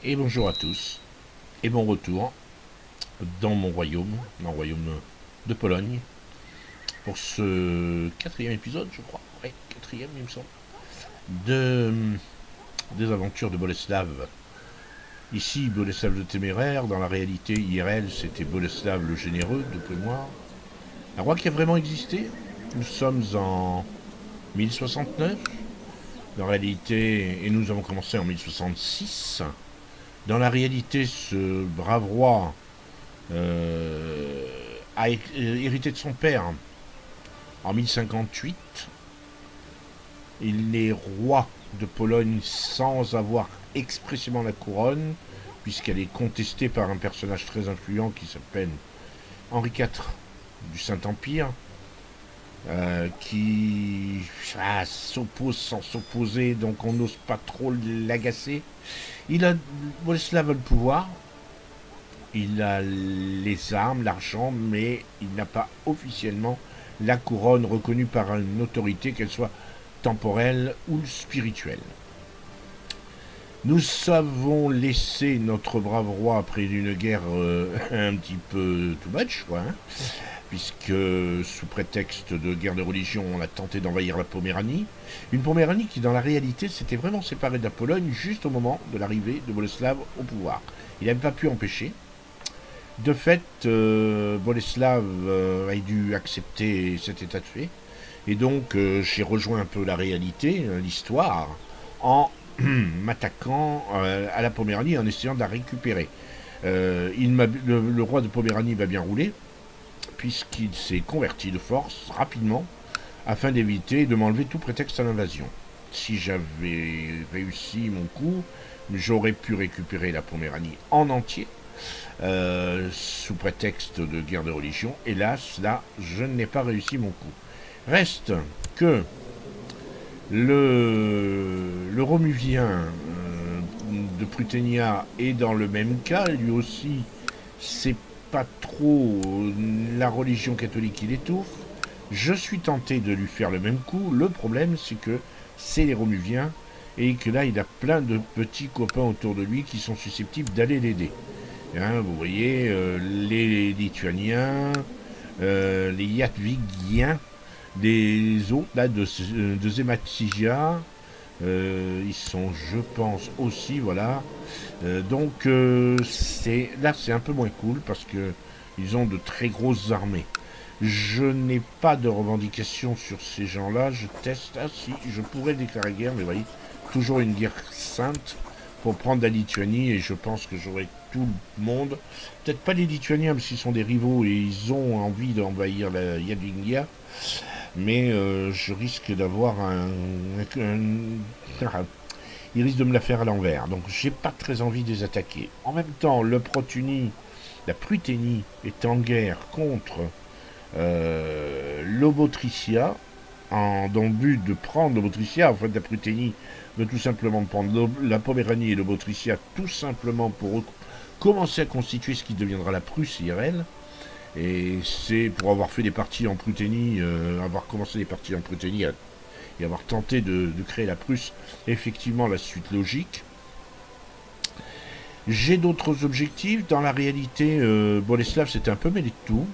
Et bonjour à tous, et bon retour dans mon royaume, dans le royaume de Pologne, pour ce quatrième épisode, je crois. Ouais, quatrième, il me semble. De, des aventures de Boleslav. Ici, Boleslav le Téméraire, dans la réalité IRL, c'était Boleslav le Généreux, de mémoire. Un roi qui a vraiment existé. Nous sommes en 1069, dans la réalité, et nous avons commencé en 1066. Dans la réalité, ce brave roi euh, a hérité de son père en 1058. Il est roi de Pologne sans avoir expressément la couronne, puisqu'elle est contestée par un personnage très influent qui s'appelle Henri IV du Saint-Empire, qui s'oppose sans s'opposer, donc on n'ose pas trop l'agacer. Il a Boleslav a le pouvoir, il a les armes, l'argent, mais il n'a pas officiellement la couronne reconnue par une autorité, qu'elle soit temporelle ou spirituelle. Nous avons laissé notre brave roi après une guerre un petit peu too much, quoi, hein, puisque sous prétexte de guerre de religion, on a tenté d'envahir la Poméranie. Une Poméranie qui, dans la réalité, s'était vraiment séparée de la Pologne juste au moment de l'arrivée de Boleslav au pouvoir. Il n'avait pas pu empêcher. De fait, Boleslav a dû accepter cet état de fait. Et donc, j'ai rejoint un peu la réalité, l'histoire, en m'attaquant à la Poméranie en essayant de la récupérer. Le roi de Poméranie m'a bien roulé, puisqu'il s'est converti de force rapidement afin d'éviter de m'enlever tout prétexte à l'invasion. Si j'avais réussi mon coup, j'aurais pu récupérer la Poméranie en entier, sous prétexte de guerre de religion. Hélas, là, je n'ai pas réussi mon coup. Reste que le Romuvien de Pruténia est dans le même cas. Lui aussi, c'est pas trop la religion catholique qui l'étouffe. Je suis tenté de lui faire le même coup. Le problème, c'est que c'est les Romuviens et que là, il a plein de petits copains autour de lui qui sont susceptibles d'aller l'aider. Hein, vous voyez, les Lituaniens, les Yatvigiens, les autres là de Zematsigia, ils sont, je pense, aussi, voilà. Donc c'est un peu moins cool parce que ils ont de très grosses armées. Je n'ai pas de revendication sur ces gens-là. Je teste. Ah si, je pourrais déclarer guerre, mais vous voyez, toujours une guerre sainte pour prendre la Lituanie, et je pense que j'aurai tout le monde. Peut-être pas les Lituaniens, parce qu'ils sont des rivaux et ils ont envie d'envahir la Yadvingia, mais je risque d'avoir ils risquent de me la faire à l'envers. Donc j'ai pas très envie de les attaquer. En même temps, la Pruténie est en guerre contre l'Obotricia, dans le but de prendre l'Obotricia, en fait la Pruténie veut tout simplement prendre la Poméranie et l'Obotricia, tout simplement pour commencer à constituer ce qui deviendra la Prusse IRL. Et c'est pour avoir fait des parties en Pruténie, avoir commencé des parties en Pruténie et avoir tenté de créer la Prusse, effectivement la suite logique. J'ai d'autres objectifs. Dans la réalité, Boleslav s'était un peu mêlé de tout.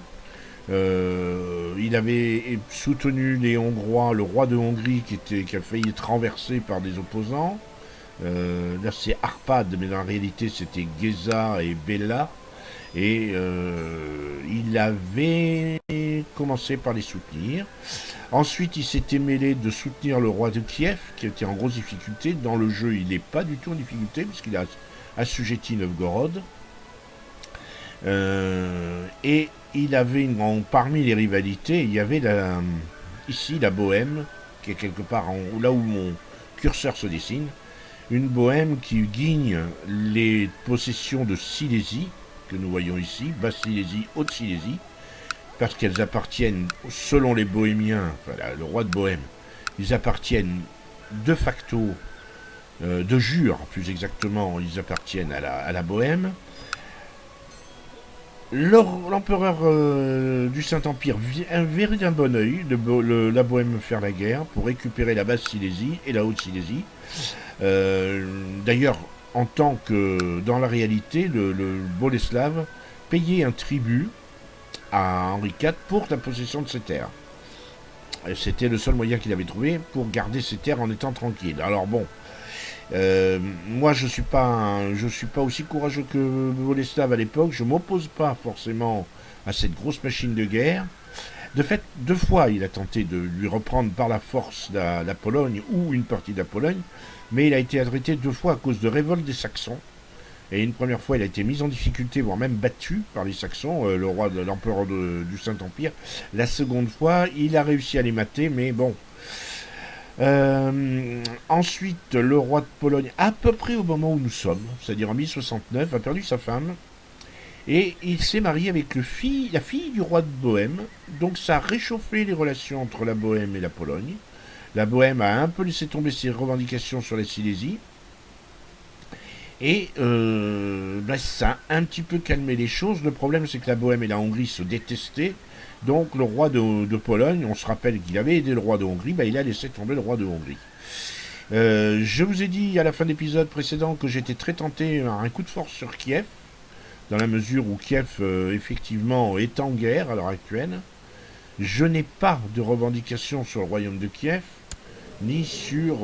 Il avait soutenu les Hongrois, le roi de Hongrie qui a failli être renversé par des opposants. Là c'est Arpad, mais dans la réalité c'était Geza et Bella. Et il avait commencé par les soutenir. Ensuite, il s'était mêlé de soutenir le roi de Kiev, qui était en grosse difficulté. Dans le jeu, il n'est pas du tout en difficulté, puisqu'il a assujetti Novgorod. Et il avait, parmi les rivalités, il y avait ici la Bohème, qui est quelque part là où mon curseur se dessine. Une Bohème qui gagne les possessions de Silésie, que nous voyons ici, Basse-Silésie, Haute-Silésie, parce qu'elles appartiennent, selon les Bohémiens, enfin, le roi de Bohème, ils appartiennent de facto, de jure plus exactement, ils appartiennent à la Bohème. L'empereur du Saint-Empire verrait d'un bon oeil la Bohème faire la guerre pour récupérer la Basse-Silésie et la Haute-Silésie. D'ailleurs, en tant que, dans la réalité, le Boleslav payait un tribut à Henri IV pour la possession de ses terres. C'était le seul moyen qu'il avait trouvé pour garder ses terres en étant tranquille. Alors bon, moi je suis pas aussi courageux que Boleslav à l'époque. Je m'oppose pas forcément à cette grosse machine de guerre. De fait, 2 fois il a tenté de lui reprendre par la force la Pologne ou une partie de la Pologne, mais il a été arrêté 2 fois à cause de révoltes des Saxons. Et une première fois, il a été mis en difficulté, voire même battu par les Saxons, l'empereur du Saint-Empire. La seconde fois, il a réussi à les mater, mais bon. Ensuite, le roi de Pologne, à peu près au moment où nous sommes, c'est-à-dire en 1069, a perdu sa femme. Et il s'est marié avec la fille du roi de Bohême. Donc ça a réchauffé les relations entre la Bohême et la Pologne. La Bohême a un peu laissé tomber ses revendications sur la Silésie. Et ça a un petit peu calmé les choses. Le problème, c'est que la Bohême et la Hongrie se détestaient. Donc le roi de Pologne, on se rappelle qu'il avait aidé le roi de Hongrie, il a laissé tomber le roi de Hongrie. Je vous ai dit à la fin de l'épisode précédent que j'étais très tenté à un coup de force sur Kiev, dans la mesure où Kiev, effectivement, est en guerre à l'heure actuelle. Je n'ai pas de revendications sur le royaume de Kiev, ni sur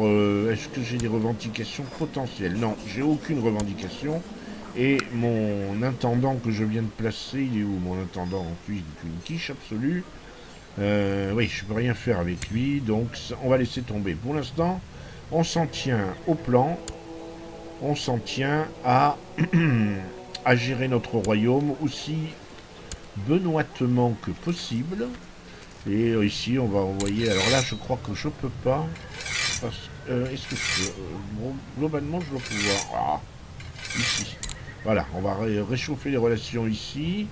est-ce que j'ai des revendications potentielles. Non, j'ai aucune revendication. Et mon intendant que je viens de placer, il est où mon intendant? Lui, il est une quiche absolue. Oui, je peux rien faire avec lui, donc on va laisser tomber. Pour l'instant, on s'en tient au plan, on s'en tient à, à gérer notre royaume aussi benoîtement que possible. Et ici, on va envoyer. Alors là, je crois que je peux pas. Est-ce que je peux globalement, je dois pouvoir. Ah, ici. Voilà, on va réchauffer les relations ici.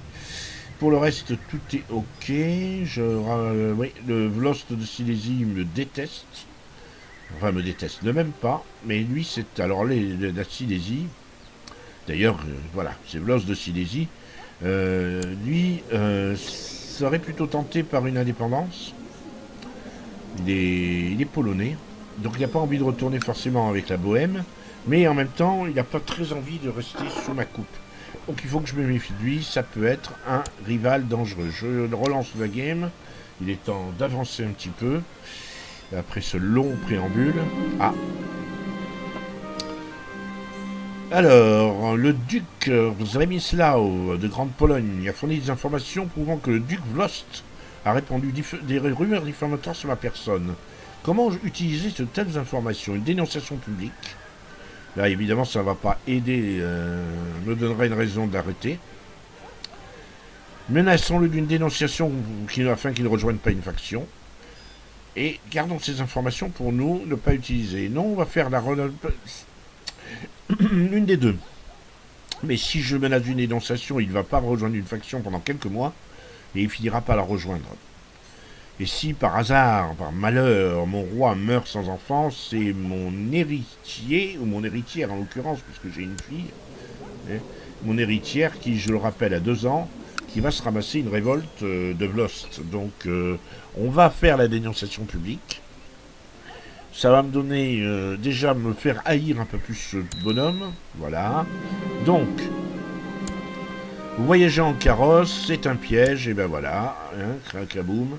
Pour le reste, tout est ok. Oui, le Vlost de Silésie me déteste. Enfin, me déteste, ne m'aime pas. Mais lui, c'est. Alors, la Silésie. D'ailleurs, voilà, c'est Vlost de Silésie. Lui serait plutôt tenté par une indépendance. Il est polonais. Donc, il n'a pas envie de retourner forcément avec la Bohême. Mais en même temps, il n'a pas très envie de rester sous ma coupe. Donc il faut que je me méfie de lui, ça peut être un rival dangereux. Je relance la game, il est temps d'avancer un petit peu. Après ce long préambule. Ah. Alors, le duc Przemysław de Grande-Pologne a fourni des informations prouvant que le duc Vlost a répandu des rumeurs diffamatoires sur ma personne. Comment utiliser de telles informations? Une dénonciation publique. Là, évidemment, ça ne va pas aider, me donnerait une raison d'arrêter. Menaçons-le d'une dénonciation afin qu'il ne rejoigne pas une faction. Et gardons ces informations pour nous, ne pas utiliser. Non, on va faire l'une des deux. Mais si je menace d'une dénonciation, il ne va pas rejoindre une faction pendant quelques mois, et il finira par la rejoindre. Et si par hasard, par malheur, mon roi meurt sans enfant, c'est mon héritier, ou mon héritière en l'occurrence, puisque j'ai une fille, mon héritière qui, je le rappelle, a 2 ans, qui va se ramasser une révolte de Vlost. Donc on va faire la dénonciation publique. Ça va me donner, déjà me faire haïr un peu plus ce bonhomme. Voilà. Donc, vous voyagez en carrosse, c'est un piège, et ben voilà, hein, cracaboum.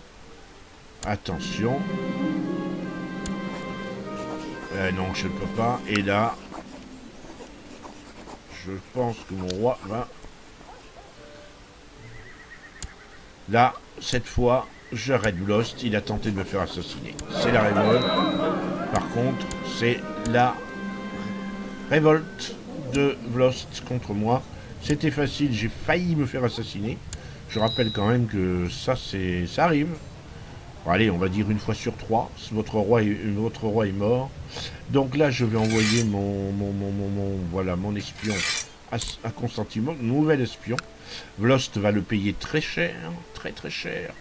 Attention. Non, je ne peux pas. Et là, je pense que mon roi va... Là, cette fois, j'arrête Vlost. Il a tenté de me faire assassiner. C'est la révolte. Par contre, c'est la révolte de Vlost contre moi. C'était facile, j'ai failli me faire assassiner. Je rappelle quand même que ça arrive. Bon, allez, on va dire 1 fois sur 3, votre roi est mort. Donc là, je vais envoyer mon espion à Constantinople, nouvel espion. Vlost va le payer très cher, très très cher.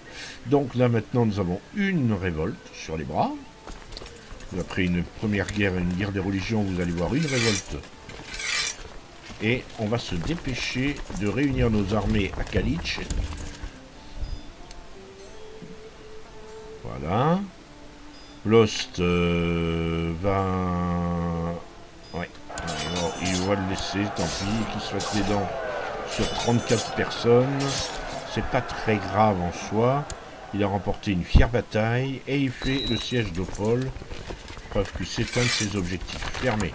Donc là, maintenant, nous avons une révolte sur les bras. Après une première guerre, une guerre des religions, vous allez voir une révolte. Et on va se dépêcher de réunir nos armées à Kalisz. Voilà. Vlost va... Ouais. Alors, il va le laisser, tant pis, qu'il se fasse les dents sur 34 personnes. C'est pas très grave en soi. Il a remporté une fière bataille et il fait le siège d'Opole. Preuve que c'est un de ses objectifs. Fermé.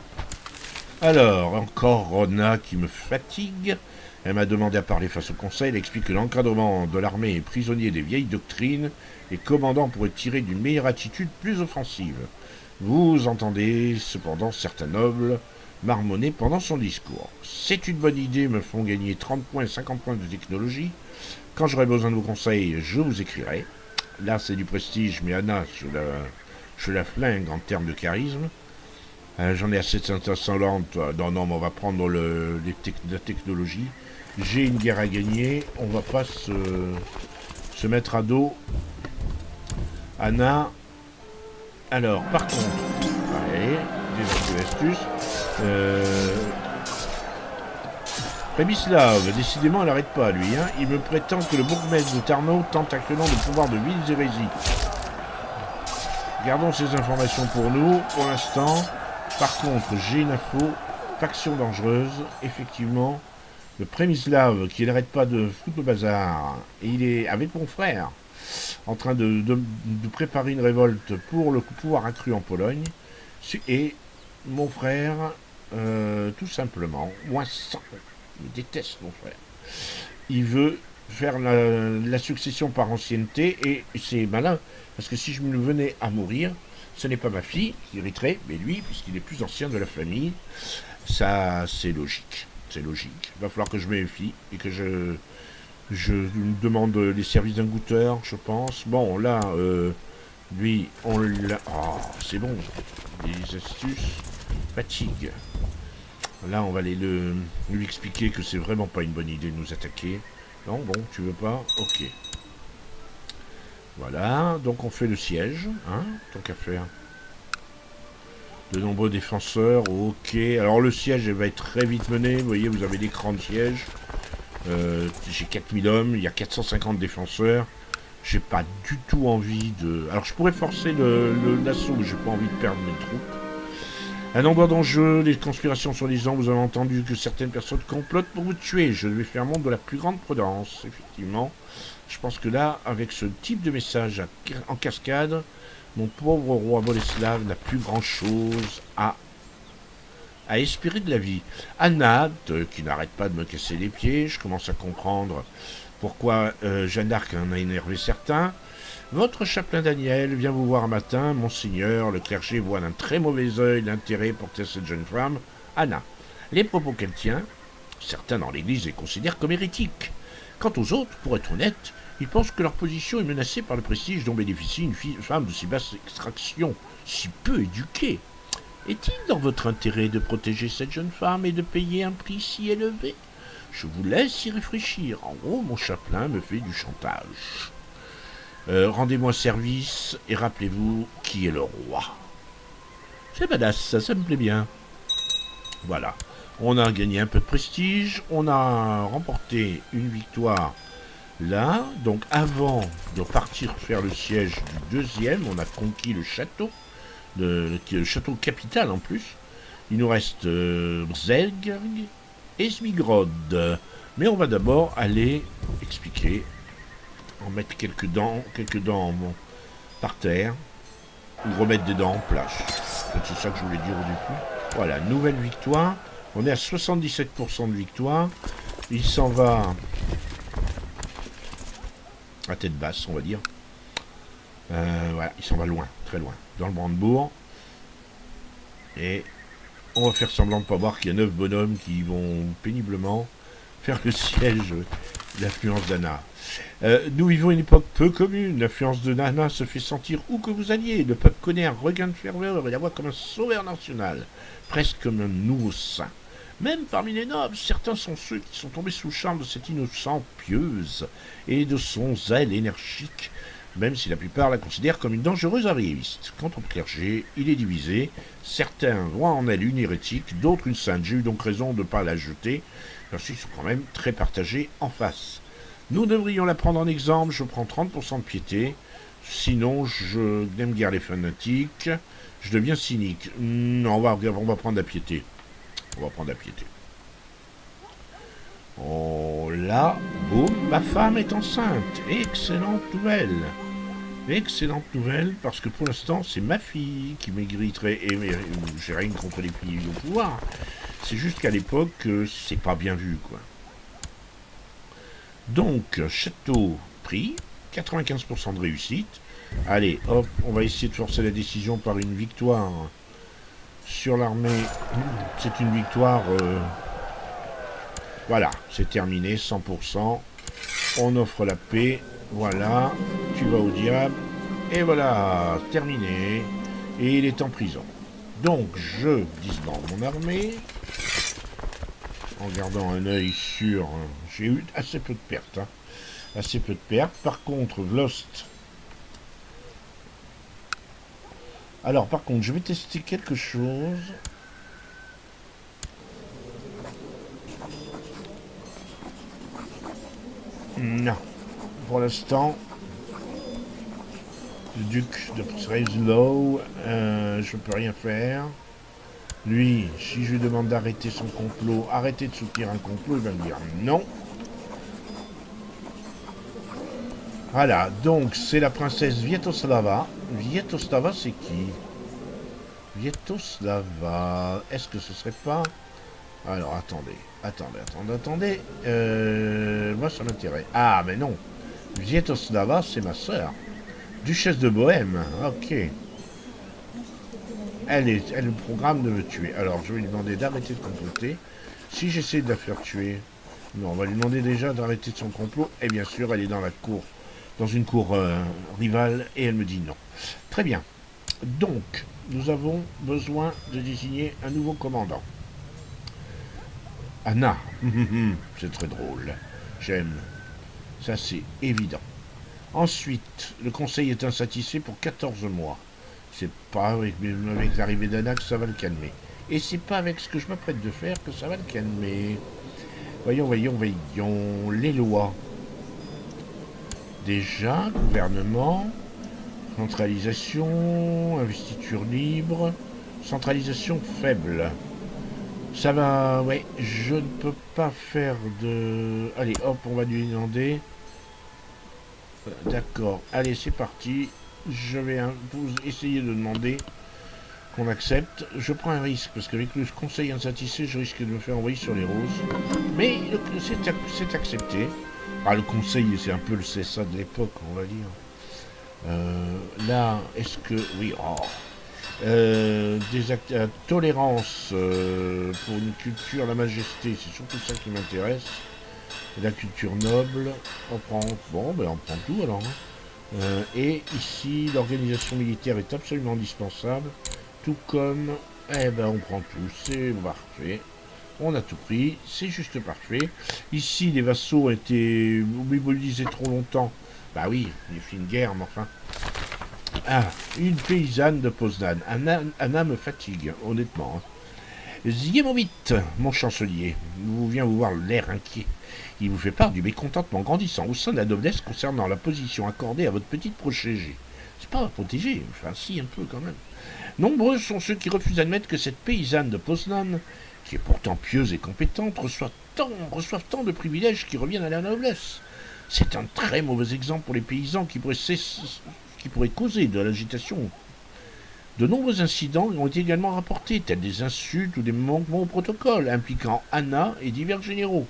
Alors, encore Rona qui me fatigue. Elle m'a demandé à parler face au conseil. Elle explique que l'encadrement de l'armée est prisonnier des vieilles doctrines et commandant pourrait tirer d'une meilleure attitude plus offensive. Vous entendez cependant certains nobles marmonner pendant son discours. C'est une bonne idée, me font gagner 30 points et 50 points de technologie. Quand j'aurai besoin de vos conseils, je vous écrirai. Là, c'est du prestige, mais Anna, je la flingue en termes de charisme. J'en ai assez de insolente. Non, mais on va prendre la technologie. J'ai une guerre à gagner. On va pas se mettre à dos. Anna. Alors, par contre, allez, des astuces. Prémislav, décidément, elle n'arrête pas, lui. Hein. Il me prétend que le bourgmestre de Tarnów tente actuellement le pouvoir de villes hérésies. Gardons ces informations pour nous, pour l'instant. Par contre, j'ai une info. Faction dangereuse, effectivement. Le Prémislav, qui n'arrête pas de foutre le bazar. Et il est avec mon frère, en train de préparer une révolte pour le pouvoir accru en Pologne. Et mon frère, tout simplement, moi, il déteste mon frère. Il veut faire la succession par ancienneté, et c'est malin, parce que si je me venais à mourir, ce n'est pas ma fille qui hériterait, mais lui, puisqu'il est plus ancien de la famille. Ça, c'est logique. C'est logique. Il va falloir que je me méfie et que je demande les services d'un goûteur, je pense. Bon, là, lui, on l'a... Oh, c'est bon. Les astuces fatigue. Là, on va aller lui expliquer que c'est vraiment pas une bonne idée de nous attaquer. Non, bon, tu veux pas? Ok. Voilà, donc on fait le siège, hein, tant qu'à faire. De nombreux défenseurs, ok. Alors le siège, elle va être très vite mené. Vous voyez, vous avez l'écran de siège. J'ai 4000 hommes, il y a 450 défenseurs. J'ai pas du tout envie de... Alors je pourrais forcer l'assaut, mais j'ai pas envie de perdre mes troupes. Un endroit d'enjeu, les conspirations sur les gens, vous avez entendu que certaines personnes complotent pour vous tuer. Je vais faire montre de la plus grande prudence, effectivement. Je pense que là, avec ce type de message en cascade, mon pauvre roi Boleslav n'a plus grand-chose à espérer de la vie. Anna, qui n'arrête pas de me casser les pieds, je commence à comprendre pourquoi Jeanne d'Arc en a énervé certains. Votre chapelain Daniel vient vous voir un matin, monseigneur, le clergé voit d'un très mauvais œil l'intérêt porté à cette jeune femme, Anna. Les propos qu'elle tient, certains dans l'église les considèrent comme hérétiques. Quant aux autres, pour être honnête, ils pensent que leur position est menacée par le prestige dont bénéficie une femme de si basse extraction, si peu éduquée. Est-il dans votre intérêt de protéger cette jeune femme et de payer un prix si élevé? Je vous laisse y réfléchir. En gros, mon chapelain me fait du chantage. Rendez-moi service et rappelez-vous qui est le roi. C'est badass, ça me plaît bien. Voilà. On a gagné un peu de prestige. On a remporté une victoire là. Donc avant de partir faire le siège du deuxième, on a conquis le château. Le château capital en plus. Il nous reste Bzelg et Smigrod. Mais on va d'abord aller expliquer. En mettre quelques dents par terre. Ou remettre des dents en place. C'est ça que je voulais dire au début. Voilà, nouvelle victoire. On est à 77% de victoire. Il s'en va à tête basse, on va dire. Voilà, il s'en va loin, très loin, dans le Brandebourg. Et on va faire semblant de ne pas voir qu'il y a 9 bonhommes qui vont péniblement faire le siège de l'affluence d'Anna. Nous vivons une époque peu commune. L'influence de Nana se fait sentir où que vous alliez. Le peuple connaît un regain de ferveur et la voit comme un sauveur national, presque comme un nouveau saint. Même parmi les nobles, certains sont ceux qui sont tombés sous le charme de cette innocente pieuse et de son zèle énergique, même si la plupart la considèrent comme une dangereuse arriviste. Quant au clergé, il est divisé. Certains voient en elle une hérétique, d'autres une sainte. J'ai eu donc raison de ne pas la jeter, parce qu'ils sont quand même très partagés en face. Nous devrions la prendre en exemple, je prends 30% de piété, sinon je n'aime guère les fanatiques, je deviens cynique. Non, on va prendre la piété. On va prendre la piété. Oh là, boum, ma femme est enceinte. Excellente nouvelle. Excellente nouvelle, parce que pour l'instant, c'est ma fille qui mériterait, et j'ai rien contre les filles au pouvoir. C'est juste qu'à l'époque, c'est pas bien vu, quoi. Donc, château pris, 95% de réussite. Allez, hop, on va essayer de forcer la décision par une victoire sur l'armée. C'est une victoire... voilà, c'est terminé, 100%. On offre la paix. Voilà, tu vas au diable. Et voilà, terminé. Et il est en prison. Donc, je disbande mon armée. En gardant un œil sur... J'ai eu assez peu de pertes. Hein. Assez peu de pertes. Par contre, Vlost... Alors, par contre, je vais tester quelque chose. Non. Pour l'instant, le duc de Breslau, je peux rien faire. Lui, si je lui demande d'arrêter son complot, arrêter de soutenir un complot, il va me dire non. Voilà, donc c'est la princesse Vietoslava. Vietoslava, c'est qui? Vietoslava, est-ce que ce serait pas... Alors, attendez. Moi, ça m'intéresse. Ah, mais non. Vietoslava, c'est ma sœur. Duchesse de Bohême, ok. Elle programme de me tuer. Alors, je vais lui demander d'arrêter de comploter. Si j'essaie de la faire tuer... Non, on va lui demander déjà d'arrêter de son complot. Et bien sûr, elle est dans la cour, dans une cour rivale, et elle me dit non. Très bien. Donc, nous avons besoin de désigner un nouveau commandant. Anna. C'est très drôle. J'aime. Ça, c'est évident. Ensuite, le conseil est insatisfait pour 14 mois. C'est pas avec l'arrivée d'Anna que ça va le calmer. Et c'est pas avec ce que je m'apprête de faire que ça va le calmer. Voyons. Les lois. Déjà, gouvernement, centralisation, investiture libre, centralisation faible. Ça va, ouais, je ne peux pas faire de... Allez, hop, on va lui demander. D'accord, allez, c'est parti. Je vais essayer de demander qu'on accepte. Je prends un risque, parce qu'avec le conseil insatisfait, je risque de me faire envoyer sur les roses. Mais c'est accepté. Ah, le conseil, c'est un peu le CSA de l'époque, on va dire. Là, est-ce que... Oui, tolérance pour une culture, la majesté, c'est surtout ça qui m'intéresse. Et la culture noble, on prend... Bon, ben on prend tout alors. Hein. Et ici, l'organisation militaire est absolument indispensable. Tout comme... Eh ben, on prend tout, c'est parfait. On a tout pris, c'est juste parfait. Ici, les vassaux ont été mobilisés trop longtemps. Bah oui, il fait une guerre, mais enfin... Ah, une paysanne de Poznan. Anna me fatigue, honnêtement. Ziemovit, mon chancelier, vient vous voir l'air inquiet. Il vous fait part du mécontentement grandissant au sein de la noblesse concernant la position accordée à votre petite protégée. C'est pas protégée, enfin si, un peu quand même. Nombreux sont ceux qui refusent d'admettre que cette paysanne de Poznan, qui est pourtant pieuse et compétente, reçoivent tant de privilèges qui reviennent à la noblesse. C'est un très mauvais exemple pour les paysans qui pourraient causer de l'agitation. De nombreux incidents ont été également rapportés, tels des insultes ou des manquements au protocole, impliquant Anna et divers généraux.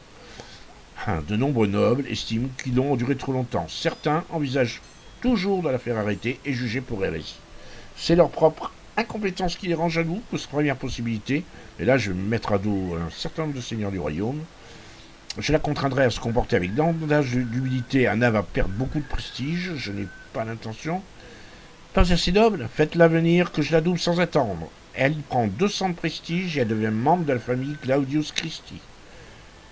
De nombreux nobles estiment qu'ils ont duré trop longtemps. Certains envisagent toujours de la faire arrêter et juger pour hérésie. C'est leur propre incompétence qui les rend jaloux, pour cette première possibilité. Et là, je vais me mettre à dos un certain nombre de seigneurs du royaume. Je la contraindrai à se comporter avec davantage d'humilité. Anna va perdre beaucoup de prestige. Je n'ai pas l'intention. Pas assez noble, faites-la venir que je la double sans attendre. Elle prend 200 de prestige et elle devient membre de la famille Claudius Christi.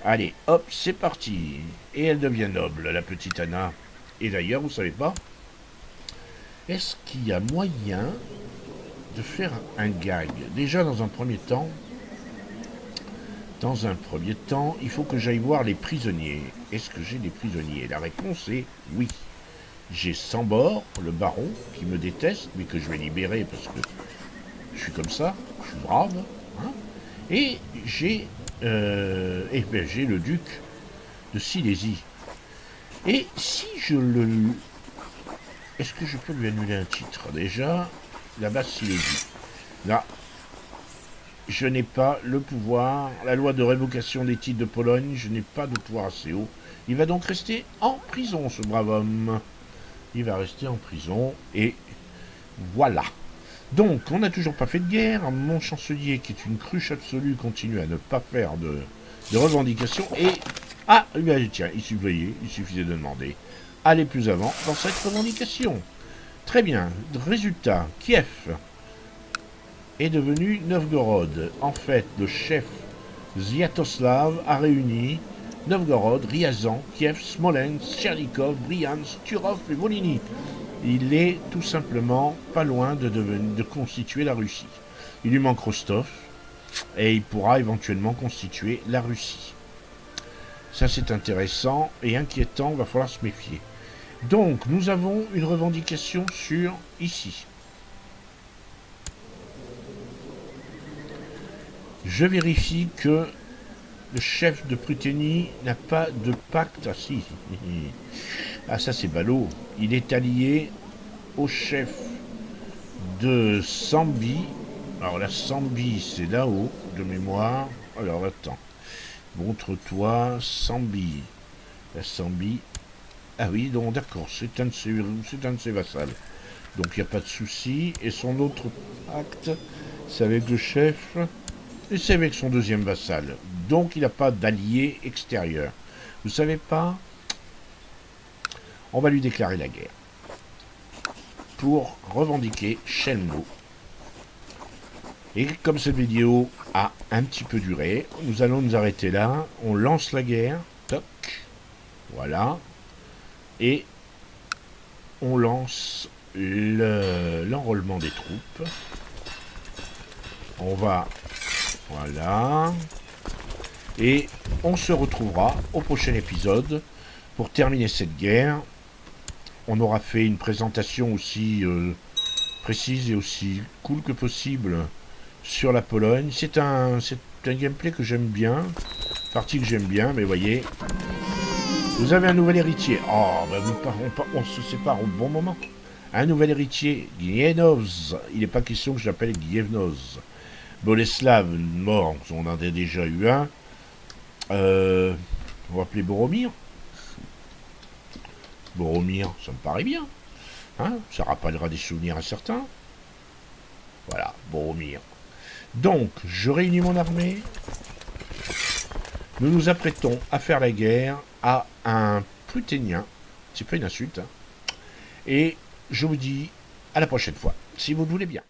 Allez, hop, c'est parti. Et elle devient noble, la petite Anna. Et d'ailleurs, vous savez pas, est-ce qu'il y a moyen de faire un gag? Déjà, dans un premier temps, il faut que j'aille voir les prisonniers. Est-ce que j'ai des prisonniers? La réponse est oui. J'ai Sambor, le baron, qui me déteste, mais que je vais libérer parce que je suis comme ça, je suis brave. Hein. Et j'ai j'ai le duc de Silésie. Et si je le... Est-ce que je peux lui annuler un titre? Déjà, la base Silésie. Là, je n'ai pas le pouvoir. La loi de révocation des titres de Pologne, je n'ai pas de pouvoir assez haut. Il va donc rester en prison, ce brave homme. Il va rester en prison. Et voilà. Donc, on n'a toujours pas fait de guerre. Mon chancelier, qui est une cruche absolue, continue à ne pas faire de revendications. Et... Ah, tiens, il suffisait de demander. Aller plus avant dans cette revendication. Très bien. Résultat, Kiev est devenu Novgorod. En fait, le chef Sviatoslav a réuni Novgorod, Ryazan, Kiev, Smolensk, Tchernikov, Bryansk, Turov et Volhynie. Il est tout simplement pas loin de constituer la Russie. Il lui manque Rostov et il pourra éventuellement constituer la Russie. Ça c'est intéressant et inquiétant, va falloir se méfier. Donc nous avons une revendication sur ici. Je vérifie que le chef de Pruténie n'a pas de pacte. Ah si. Ah ça c'est ballot. Il est allié au chef de Sambi. Alors la Sambi c'est là-haut de mémoire. Alors attends. Montre-toi Sambi. La Sambi. Ah oui, donc d'accord, c'est un de ses vassals. Donc il n'y a pas de souci. Et son autre pacte, c'est avec le chef. Et c'est avec son deuxième vassal. Donc il n'a pas d'allié extérieur. Vous savez pas? On va lui déclarer la guerre. Pour revendiquer Chelmno. Et comme cette vidéo a un petit peu duré, nous allons nous arrêter là. On lance la guerre. Toc. Voilà. Et on lance l'enrôlement des troupes. On va... Voilà. Et on se retrouvera au prochain épisode pour terminer cette guerre. On aura fait une présentation aussi précise et aussi cool que possible sur la Pologne. C'est un gameplay que j'aime bien, partie que j'aime bien, mais voyez, vous avez un nouvel héritier. Oh, bah on se sépare au bon moment. Un nouvel héritier, Gievnos. Il n'est pas question que je l'appelle Gievnos. Boleslav, mort, on en a déjà eu un. On va appeler Boromir. Boromir, ça me paraît bien. Hein, ça rappellera des souvenirs à certains. Voilà, Boromir. Donc, je réunis mon armée. Nous nous apprêtons à faire la guerre à un Pruténien. C'est pas une insulte. Hein. Et je vous dis à la prochaine fois, si vous le voulez bien.